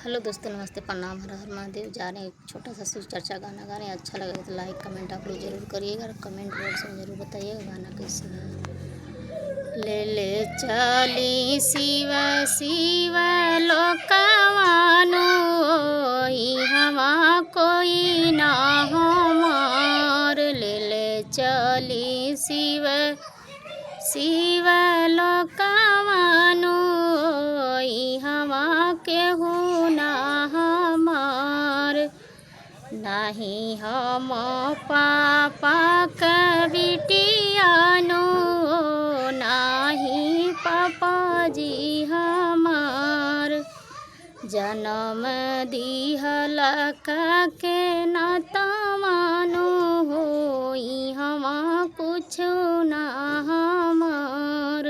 Hello दोस्तों, नमस्ते, प्रणाम, हर हर महादेव। जा रहे हैं एक छोटा सा शिव चर्चा गाना गा रहे हैं। अच्छा लगे तो लाइक कमेंट आप लोग ज़रूर करिएगा और कमेंट बॉक्स में ज़रूर बताइएगा गाना कैसे है। ले ले चली शिव शिव लोकवानो, हवा कोई ना हमार। ले ले चली शिव शिव लोकवानो, हवा केहू ना हमार। नाही हम पापा के बिटियानो, नाही पापा जी हमार। जन्म दिहल के नाता मानो, हमा कुछ ना हमार।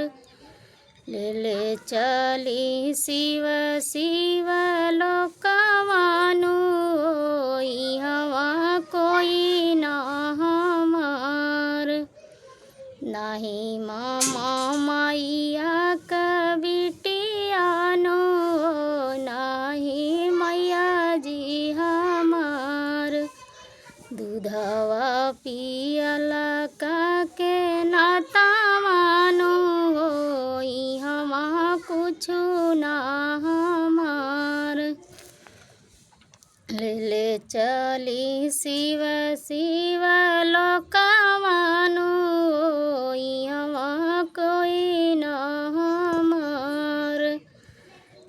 ले ले चली शिव शिव लोकवानो, हवा कोई ना हमार। नाही मामा मैया का बिटियानो, नाही मैया जी हमार। दूधवा पियल का के नाता मानो, हमा कुछ ना हमार। ले ले चली शिव शिव लोकवानो, हमा कोई ना हमार।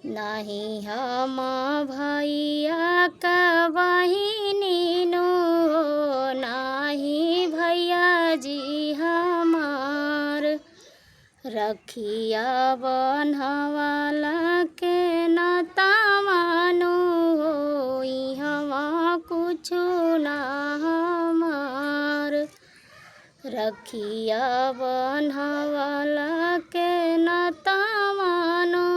नाही हम भैया का बहिनीनो, नाही भैया जी हमार। रखिया बनवाला के नाता मानो, हमा कुछ ना हमार। रखिया बनवाला के नाता मानो,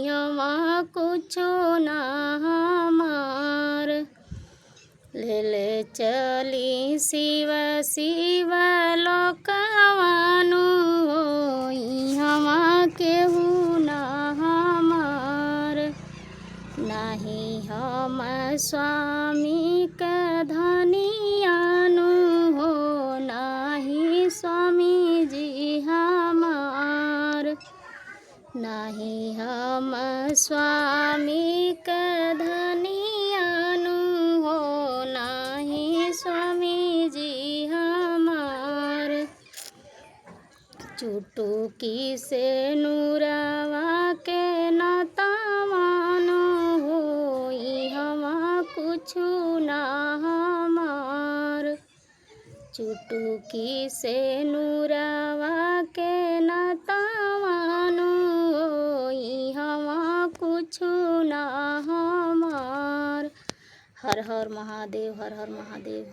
हमा कुछ ना हमार। ले ले चली शिव शिव लोकवानो, हमा केहू ना हमार। नाही हम स्वामी के धनियानो, नाही स्वामी जी हमार। नाही हम स्वामी के धनियानो, नाही स्वामी जी हमार। चुटुकी से नूरवा के नाता मानो, हमा कुछ ना हमार। चुटुकी से नूरवा के नाता मानो, हमा कुछ ना हमार। हर हर महादेव, हर हर महादेव।